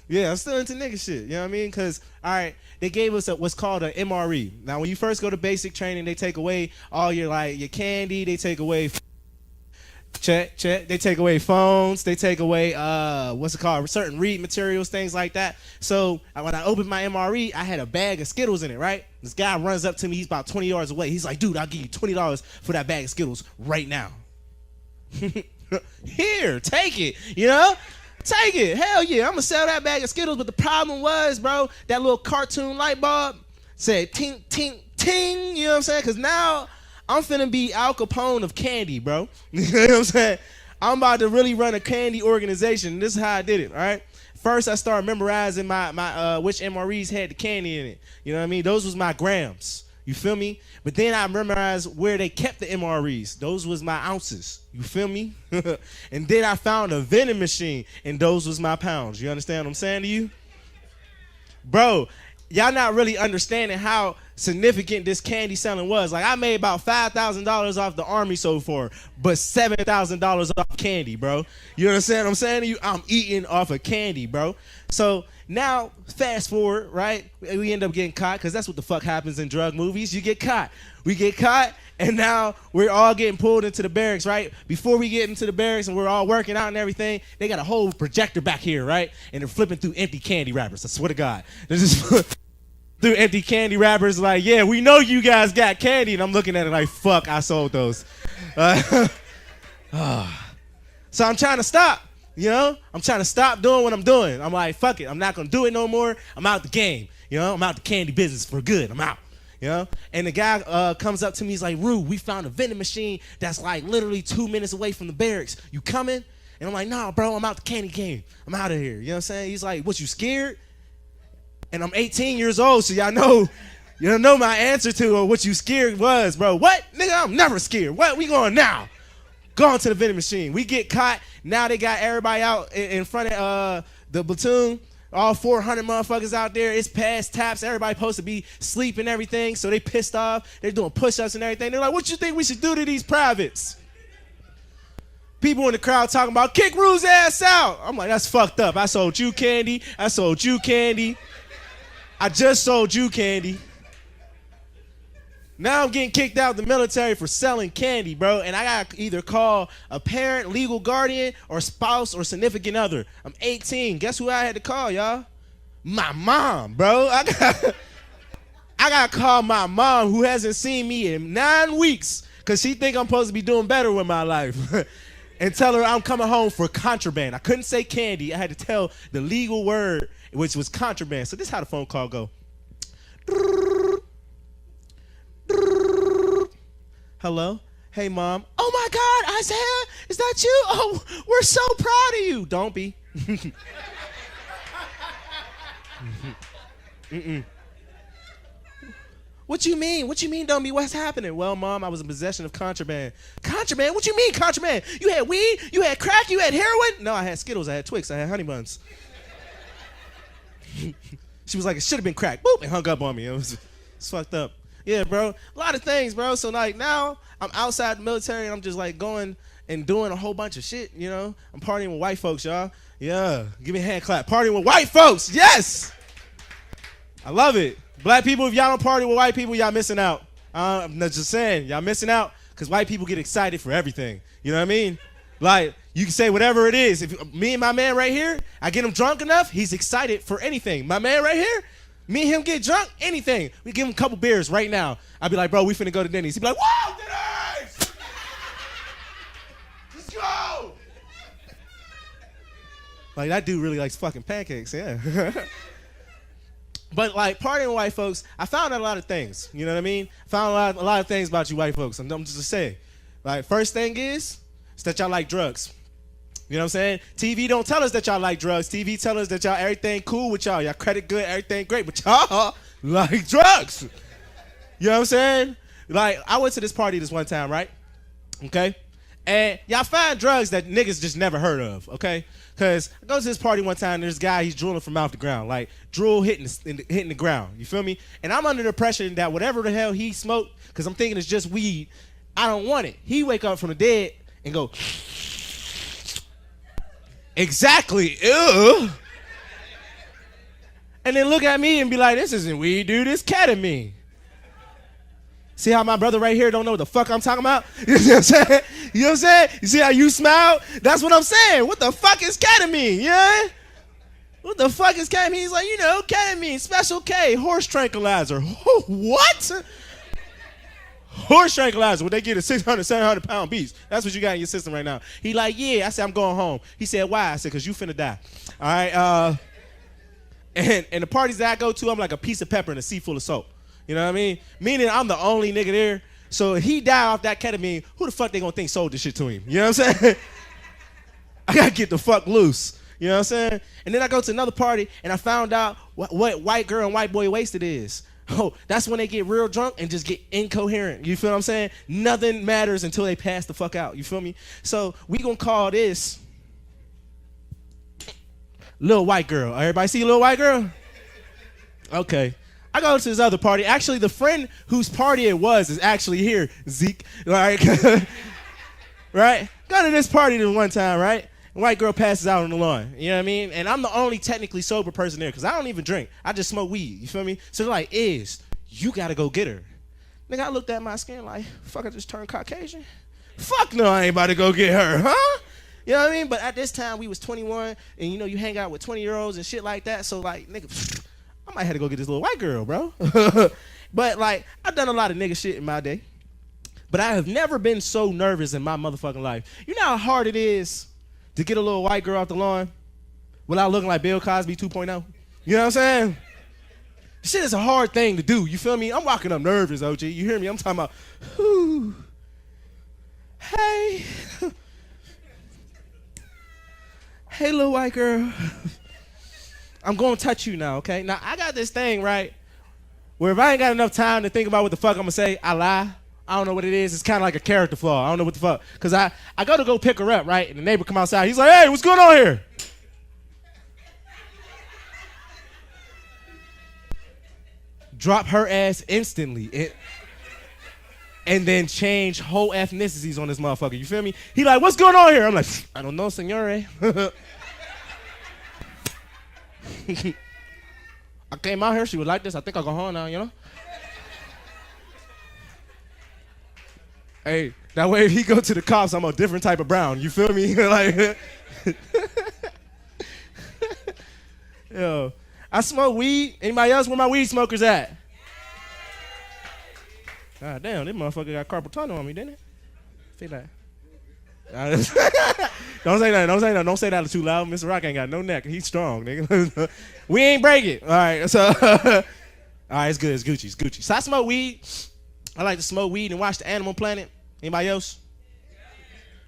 Speaker 2: Yeah, I'm still into nigga shit, you know what I mean? Because, all right, they gave us what's called an MRE. Now, when you first go to basic training, they take away all your, like, your candy. They take away... Check. They take away phones. They take away certain read materials, things like that. So when I opened my MRE, I had a bag of Skittles in it, right? This guy runs up to me. He's about 20 yards away. He's like, dude, I'll give you $20 for that bag of Skittles right now. Here, take it, you know? Take it. Hell yeah, I'm going to sell that bag of Skittles. But the problem was, bro, that little cartoon light bulb said ting, ting, ting, you know what I'm saying? Because now... I'm finna be Al Capone of candy, bro. You know what I'm saying? I'm about to really run a candy organization. This is how I did it, all right? First, I started memorizing my which MREs had the candy in it. You know what I mean? Those was my grams. You feel me? But then I memorized where they kept the MREs. Those was my ounces. You feel me? And then I found a vending machine, and those was my pounds. You understand what I'm saying to you? Bro, y'all not really understanding how significant this candy selling was. Like, I made about $5,000 off the army so far, but $7,000 off candy, bro. You understand what I'm saying to you? I'm eating off of candy, bro. So now, fast forward, right? We end up getting caught, because that's what the fuck happens in drug movies. You get caught. We get caught, and now we're all getting pulled into the barracks, right? Before we get into the barracks and we're all working out and everything, they got a whole projector back here, right? And they're flipping through empty candy wrappers. I swear to God. They're just through empty candy wrappers, like, yeah, we know you guys got candy. And I'm looking at it like, fuck, I sold those. So I'm trying to stop, you know? I'm trying to stop doing what I'm doing. I'm like, fuck it. I'm not going to do it no more. I'm out the game, you know? I'm out the candy business for good. I'm out, you know? And the guy comes up to me. He's like, Rue, we found a vending machine that's like literally 2 minutes away from the barracks. You coming? And I'm like, nah, bro, I'm out the candy game. I'm out of here. You know what I'm saying? He's like, what, you scared? And I'm 18 years old, so y'all know my answer to what you scared was, bro. What? Nigga, I'm never scared. What? We going now. Going to the vending machine. We get caught. Now they got everybody out in front of the platoon. All 400 motherfuckers out there. It's past taps. Everybody supposed to be sleeping and everything, so they pissed off. They're doing push-ups and everything. They're like, what you think we should do to these privates? People in the crowd talking about, kick Rue's ass out. I'm like, that's fucked up. I sold you candy. I sold you candy. I just sold you candy. Now I'm getting kicked out of the military for selling candy, bro. And I got to either call a parent, legal guardian, or spouse, or significant other. I'm 18. Guess who I had to call, y'all? My mom, bro. I got to call my mom, who hasn't seen me in 9 weeks, because she think I'm supposed to be doing better with my life. And tell her I'm coming home for contraband. I couldn't say candy. I had to tell the legal word, which was contraband. So this is how the phone call go. Hello? Hey, Mom. Oh, my God, Isaiah, is that you? Oh, we're so proud of you. Don't be. What you mean? What you mean, don't be? What's happening? Well, Mom, I was in possession of contraband. Contraband? What you mean, contraband? You had weed? You had crack? You had heroin? No, I had Skittles. I had Twix. I had Honey Buns. She was like, it should have been crack. Boop, and hung up on me. It's fucked up. Yeah, bro. A lot of things, bro. So, like, now I'm outside the military, and I'm just, like, going and doing a whole bunch of shit, you know? I'm partying with white folks, y'all. Yeah. Give me a hand clap. Partying with white folks. Yes! I love it. Black people, if y'all don't party with white people, y'all missing out. I'm just saying, y'all missing out because white people get excited for everything. You know what I mean? Like, you can say whatever it is. If me and my man right here, I get him drunk enough, he's excited for anything. My man right here, me and him get drunk, anything. We give him a couple beers right now. I'd be like, bro, we finna go to Denny's. He'd be like, whoa, Denny's! go! Like, that dude really likes fucking pancakes, yeah. But, like, partying with white folks, I found out a lot of things. You know what I mean? Found a lot of things about you white folks. I'm just saying. Like, first thing is that y'all like drugs. You know what I'm saying? TV don't tell us that y'all like drugs. TV tell us that y'all everything cool with y'all. Y'all credit good, everything great. But y'all like drugs. You know what I'm saying? Like, I went to this party this one time, right? Okay? And y'all find drugs that niggas just never heard of, okay? Because I go to this party one time, and there's a guy, he's drooling from mouth to ground. Like, drool hitting the ground. You feel me? And I'm under the impression that whatever the hell he smoked, because I'm thinking it's just weed, I don't want it. He wake up from the dead and go, exactly, ew. And then look at me and be like, this isn't weed, dude, it's ketamine. See how my brother right here don't know what the fuck I'm talking about? You know what I'm saying? You know what I'm saying? You see how you smile? That's what I'm saying. What the fuck is ketamine? Yeah? What the fuck is ketamine? He's like, you know, ketamine, special K, horse tranquilizer. What? Horse tranquilizer. What they get is 600, 700 pound beast. That's what you got in your system right now. He like, yeah. I said, I'm going home. He said, why? I said, because you finna die. All right. And the parties that I go to, I'm like a piece of pepper in a sea full of salt. You know what I mean? Meaning I'm the only nigga there. So if he die off that ketamine, who the fuck they gonna think sold this shit to him? You know what I'm saying? I gotta get the fuck loose. You know what I'm saying? And then I go to another party and I found out what white girl and white boy wasted is. Oh, that's when they get real drunk and just get incoherent. You feel what I'm saying? Nothing matters until they pass the fuck out. You feel me? So we gonna call this Little White Girl. Everybody see Little White Girl? Okay. I go to this other party. Actually, the friend whose party it was is actually here, Zeke. Right? Right? Go to this party this one time, right? And white girl passes out on the lawn. You know what I mean? And I'm the only technically sober person there because I don't even drink. I just smoke weed. You feel me? So they're like, you got to go get her. Nigga, I looked at my skin like, fuck, I just turned Caucasian? Fuck no, I ain't about to go get her, huh? You know what I mean? But at this time, we was 21, and you know, you hang out with 20-year-olds and shit like that. So, like, nigga, I might have to go get this little white girl, bro. But, like, I've done a lot of nigga shit in my day. But I have never been so nervous in my motherfucking life. You know how hard it is to get a little white girl off the lawn without looking like Bill Cosby 2.0? You know what I'm saying? Shit is a hard thing to do. You feel me? I'm walking up nervous, OG. You hear me? I'm talking about, whoo, hey. Hey, little white girl. I'm going to touch you now, okay? Now, I got this thing, right, where if I ain't got enough time to think about what the fuck I'm going to say, I lie. I don't know what it is. It's kind of like a character flaw. I don't know what the fuck. Because I go pick her up, right? And the neighbor come outside. He's like, hey, what's going on here? Drop her ass instantly. And then change whole ethnicities on this motherfucker. You feel me? He like, what's going on here? I'm like, I don't know, senore. I came out here, she was like this. I think I'll go home now, you know? Hey, that way if he go to the cops, I'm a different type of brown. You feel me? Like, yo, I smoke weed. Anybody else? Where my weed smokers at? God damn, this motherfucker got carpal tunnel on me, didn't it? Say that. Don't say that. Don't say that. Don't say that too loud. Mr. Rock ain't got no neck. He's strong, nigga. We ain't break it. All right, so all right, it's good. It's Gucci. It's Gucci. So I smoke weed. I like to smoke weed and watch the Animal Planet. Anybody else?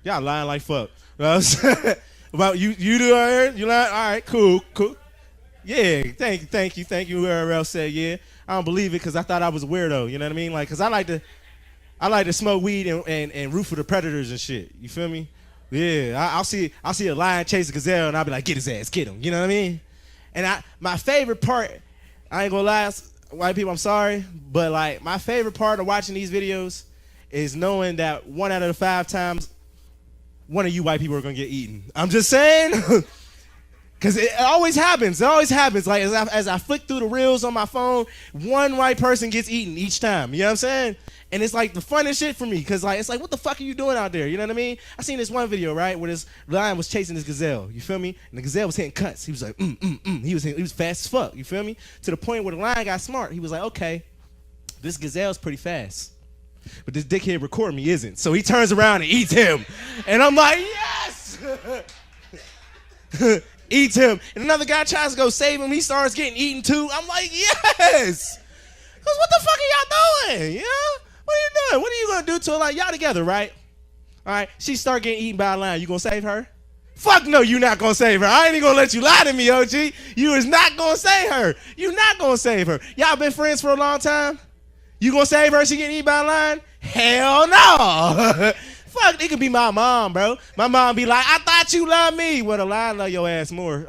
Speaker 2: Y'all lying like fuck. About you do out here? You lying? All right, cool. Yeah, thank you. Whoever else said yeah. I don't believe it because I thought I was a weirdo. You know what I mean? Like, cause I like to smoke weed and root for the predators and shit. You feel me? Yeah, I'll see a lion chase a gazelle and I'll be like, get his ass, get him. You know what I mean? And my favorite part, I ain't gonna lie, white people, I'm sorry, but like my favorite part of watching these videos is knowing that 1 out of the 5 times, one of you white people are gonna get eaten. I'm just saying. Cause it always happens. It always happens. Like as I flick through the reels on my phone, one white person gets eaten each time. You know what I'm saying? And it's like the funnest shit for me. Cause like it's like, what the fuck are you doing out there? You know what I mean? I seen this one video, right, where this lion was chasing this gazelle. You feel me? And the gazelle was hitting cuts. He was like, He was fast as fuck. You feel me? To the point where the lion got smart. He was like, okay, this gazelle's pretty fast. but this dickhead recording me isn't. So he turns around and eats him. And I'm like, yes! Eats him. And another guy tries to go save him. He starts getting eaten too. I'm like, yes! Because what the fuck are y'all doing? You know? What are you doing? What are you going to do to her? Like, y'all together, right? All right, she start getting eaten by a lion. You going to save her? Fuck no, you not going to save her. I ain't even going to let you lie to me, OG. You is not going to save her. You not going to save her. Y'all been friends for a long time? You going to save her? She getting eaten by a lion? Hell no. Fuck, it could be my mom, bro. My mom be like, I thought you loved me. Well, the lion love your ass more.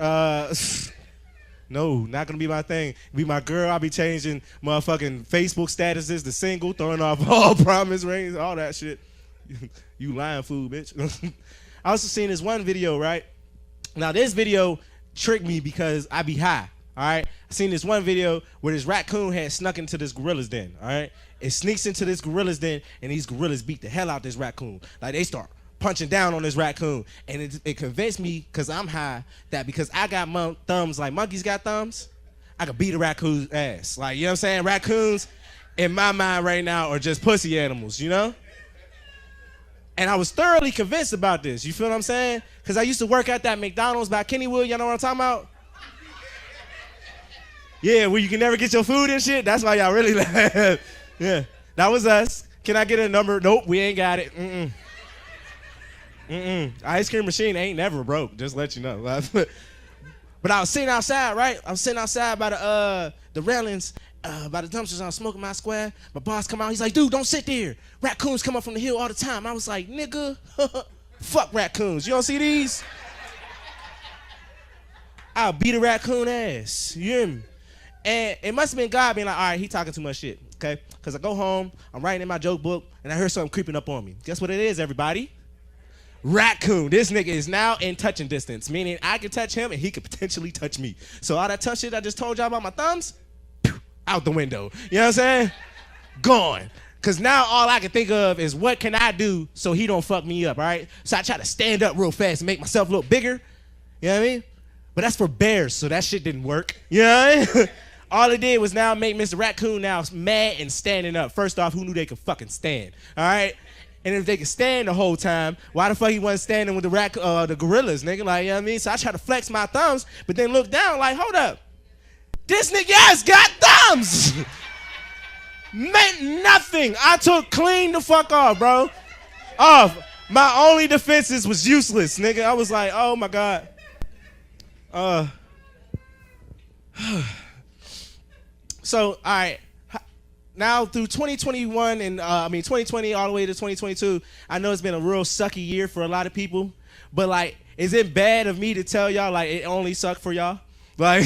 Speaker 2: No, not gonna be my thing. Be my girl. I'll be changing motherfucking Facebook statuses to single, throwing off all promise rings, all that shit. You lying fool, bitch. I also seen this one video, right? Now this video tricked me because I be high. All right, I seen this one video where this raccoon had snuck into this gorilla's den. All right, it sneaks into this gorilla's den, and these gorillas beat the hell out this raccoon. Like they start punching down on this raccoon, and it convinced me, because I'm high, that because I got thumbs like monkeys got thumbs, I could beat a raccoon's ass. Like, you know what I'm saying? Raccoons, in my mind right now, are just pussy animals, you know? And I was thoroughly convinced about this, you feel what I'm saying? Because I used to work at that McDonald's by Kennywood, y'all know what I'm talking about? Yeah, where you can never get your food and shit, that's why y'all really laugh. Yeah, that was us. Can I get a number? Nope, we ain't got it. Ice cream machine ain't never broke, just let you know. But I was sitting outside, right? I was sitting outside by the railings, by the dumpsters. I was smoking my square. My boss come out, he's like, dude, don't sit there. Raccoons come up from the hill all the time. I was like, nigga, fuck raccoons. You don't see these? I'll beat a raccoon ass. You hear me? And it must have been God being like, all right, he talking too much shit, okay? Because I go home, I'm writing in my joke book, and I heard something creeping up on me. Guess what it is, everybody? Raccoon. This nigga is now in touching distance, meaning I can touch him and he could potentially touch me. So all that touch shit I just told y'all about my thumbs, out the window. You know what I'm saying? Gone. Because now all I can think of is what can I do so he don't fuck me up, all right? So I try to stand up real fast and make myself look bigger. You know what I mean? But that's for bears, so that shit didn't work. You know what I mean? All it did was now make Mr. Raccoon now mad and standing up. First off, who knew they could fucking stand, all right? And if they could stand the whole time, why the fuck he wasn't standing with the gorillas, nigga? Like, you know what I mean? So I try to flex my thumbs, but then look down like, hold up. This nigga ass got thumbs. Meant nothing. I took clean the fuck off, bro. Off. My only defenses was useless, nigga. I was like, oh my God. So, all right. Now through 2021 and 2020 all the way to 2022, I know it's been a real sucky year for a lot of people. But like, is it bad of me to tell y'all like it only sucked for y'all? Like,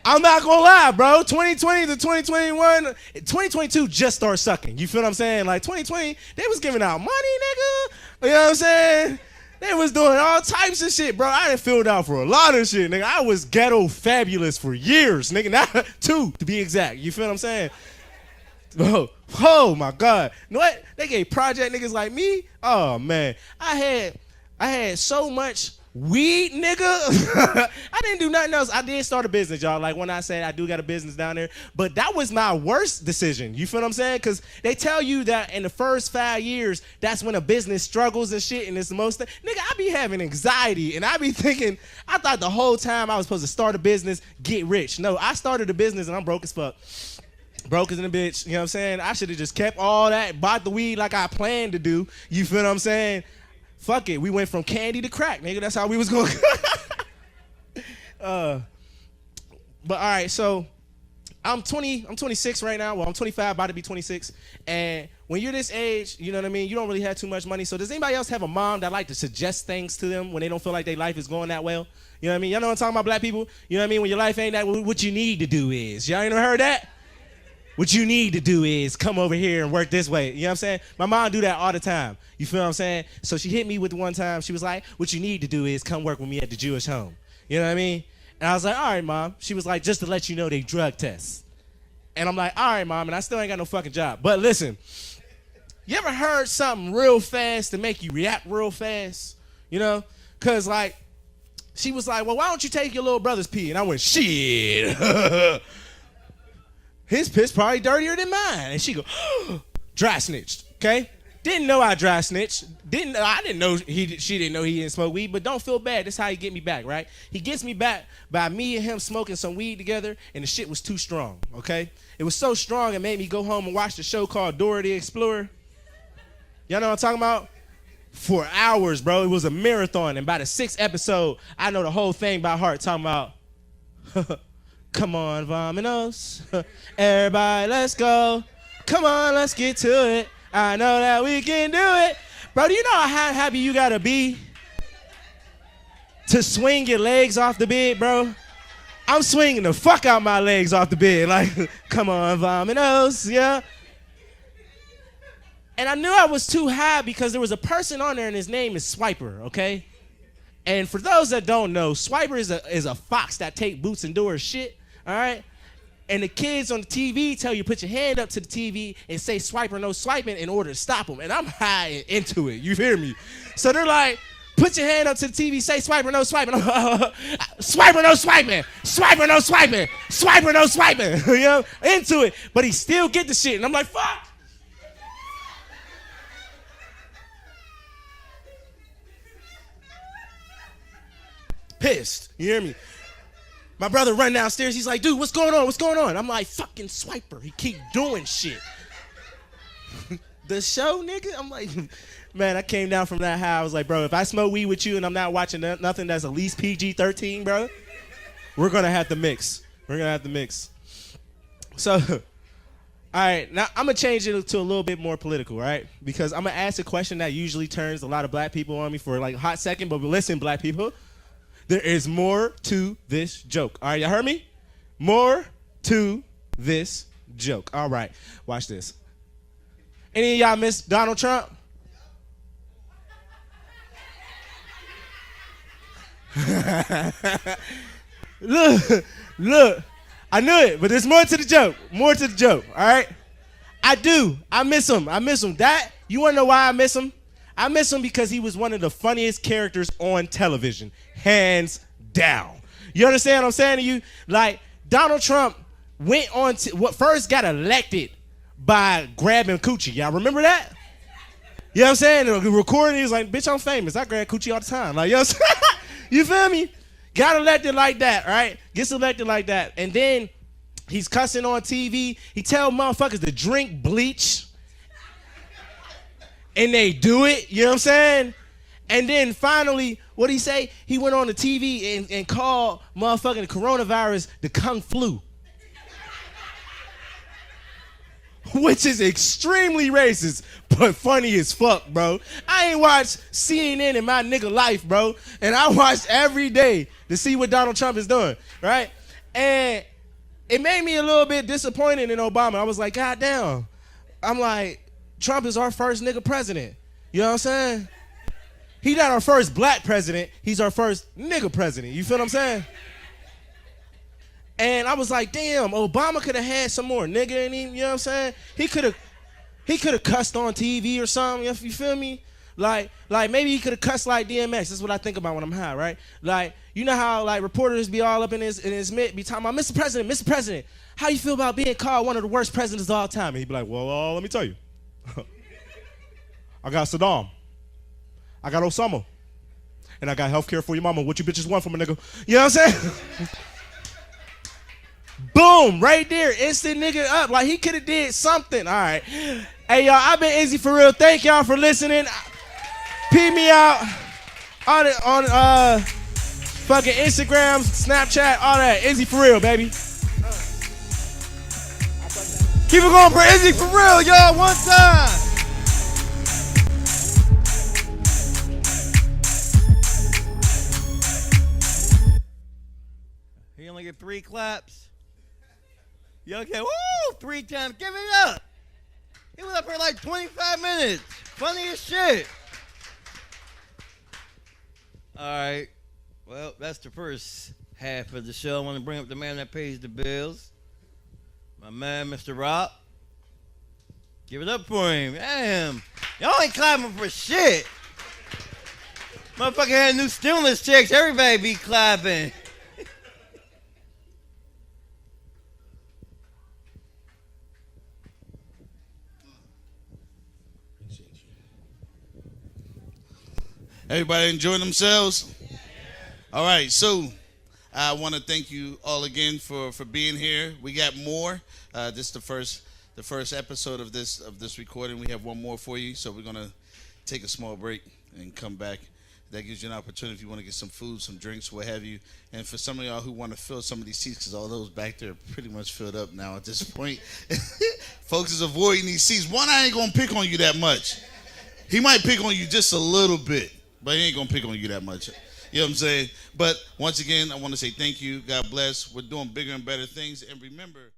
Speaker 2: I'm not gonna lie, bro. 2020 to 2021, 2022 just started sucking. You feel what I'm saying? Like 2020, they was giving out money, nigga. You know what I'm saying? They was doing all types of shit, bro. I done filled out for a lot of shit, nigga. I was ghetto fabulous for years, nigga. Not 2, to be exact. You feel what I'm saying? Oh my God. You know what? They gave project niggas like me. Oh man. I had so much weed, nigga. I didn't do nothing else. I did start a business, y'all. Like when I said I do got a business down there. But that was my worst decision. You feel what I'm saying? Because they tell you that in the first 5 years, that's when a business struggles and shit, and it's the most nigga, I be having anxiety, and I be thinking, I thought the whole time I was supposed to start a business, get rich. No, I started a business and I'm broke as fuck. Broke as in a bitch, you know what I'm saying? I should have just kept all that, bought the weed like I planned to do. You feel what I'm saying? Fuck it, we went from candy to crack, nigga. That's how we was going. But all right, so I'm 26 right now. Well, I'm 25, about to be 26. And when you're this age, you know what I mean? You don't really have too much money. So does anybody else have a mom that like to suggest things to them when they don't feel like their life is going that well? You know what I mean? Y'all know what I'm talking about, black people? You know what I mean? When your life ain't that, what you need to do is. Y'all ain't never heard that? What you need to do is come over here and work this way. You know what I'm saying? My mom do that all the time. You feel what I'm saying? So she hit me with one time. She was like, what you need to do is come work with me at the Jewish home. You know what I mean? And I was like, all right, Mom. She was like, just to let you know they drug tests. And I'm like, all right, Mom. And I still ain't got no fucking job. But listen, you ever heard something real fast to make you react real fast? You know? Because, like, she was like, well, why don't you take your little brother's pee? And I went, shit. His piss probably dirtier than mine. And she go, Dry snitched, okay? Didn't know I dry snitched. I didn't know she didn't know he didn't smoke weed, but don't feel bad. That's how he get me back, right? He gets me back by me and him smoking some weed together, and the shit was too strong, okay? It was so strong it made me go home and watch the show called Dora the Explorer. Y'all know what I'm talking about? For hours, bro. It was a marathon, and by the 6th episode, I know the whole thing by heart, talking about come on, Vominos. Everybody, let's go. Come on, let's get to it. I know that we can do it. Bro, do you know how happy you gotta be to swing your legs off the bed, bro? I'm swinging the fuck out my legs off the bed. Like, come on, Vominos, yeah? And I knew I was too high because there was a person on there and his name is Swiper, okay? And for those that don't know, Swiper is a fox that take boots and do her shit, all right? And the kids on the TV tell you put your hand up to the TV and say Swiper no swiping in order to stop them. And I'm high and into it, you hear me? So they're like, put your hand up to the TV, say Swiper no swiping. Swiper no swiping, Swiper no swiping, Swiper no swiping, you know, into it. But he still get the shit, and I'm like, fuck. Pissed, you hear me? My brother run downstairs, he's like, dude, what's going on, what's going on? I'm like, fucking Swiper, he keep doing shit. The show, nigga? I'm like, man, I came down from that high, I was like, bro, if I smoke weed with you and I'm not watching nothing that's at least PG-13, bro, we're gonna have to mix. We're gonna have to mix. So, all right, now I'm gonna change it to a little bit more political, right? Because I'm gonna ask a question that usually turns a lot of black people on me for like a hot second, but listen, black people. There is more to this joke. All right, y'all heard me? More to this joke. All right, watch this. Any of y'all miss Donald Trump? Look, I knew it, but there's more to the joke. More to the joke, all right? I do. I miss him. That, you want to know why I miss him? I miss him because he was one of the funniest characters on television, hands down. You understand what I'm saying to you? Like, Donald Trump went on to, what first got elected by grabbing coochie. Y'all remember that? You know what I'm saying? The recording, he was like, bitch, I'm famous. I grab coochie all the time. Like, you know what I'm saying? You feel me? Got elected like that, right? Gets elected like that. And then he's cussing on TV. He tell motherfuckers to drink bleach. And they do it, you know what I'm saying? And then finally, what'd he say? He went on the TV and called motherfucking coronavirus the Kung Flu. Which is extremely racist, but funny as fuck, bro. I ain't watched CNN in my nigga life, bro. And I watch every day to see what Donald Trump is doing, right? And it made me a little bit disappointed in Obama. I was like, God damn. I'm like, Trump is our first nigga president. You know what I'm saying? He's not our first black president. He's our first nigga president. You feel what I'm saying? And I was like, damn, Obama could have had some more nigga in him. You know what I'm saying? He could have cussed on TV or something. You feel me? Like maybe he could have cussed like DMX. That's what I think about when I'm high, right? Like, you know how like reporters be all up in his mitt, be talking about, Mr. President, how you feel about being called one of the worst presidents of all time? And he'd be like, well, let me tell you. I got Saddam. I got Osama. And I got health care for your mama. What you bitches want from a nigga? You know what I'm saying? Boom, right there. Instant nigga up. Like, he could have did something. All right. Hey, y'all, I've been Izzy for real. Thank y'all for listening. Peep me out on fucking Instagram, Snapchat, all that. Izzy for real, baby.
Speaker 3: Keep it going for Izzy for real, y'all. One time. He only get 3 claps. Y'all okay? Woo! 3 times. Give it up. He was up here like 25 minutes. Funny as shit. All right. Well, that's the first half of the show. I want to bring up the man that pays the bills. My man, Mr. Rock. Give it up for him. Damn. Y'all ain't clapping for shit. Motherfucker had new stimulus checks. Everybody be clapping.
Speaker 8: Everybody enjoying themselves? All right, so I want to thank you all again for being here. We got more. This is the first episode of this recording. We have one more for you, so we're gonna take a small break and come back. That gives you an opportunity if you want to get some food, some drinks, what have you. And for some of y'all who want to fill some of these seats, because all those back there are pretty much filled up now at this point. Folks is avoiding these seats. One, I ain't going to pick on you that much. He might pick on you just a little bit, but he ain't going to pick on you that much. You know what I'm saying? But once again, I want to say thank you. God bless. We're doing bigger and better things. And remember...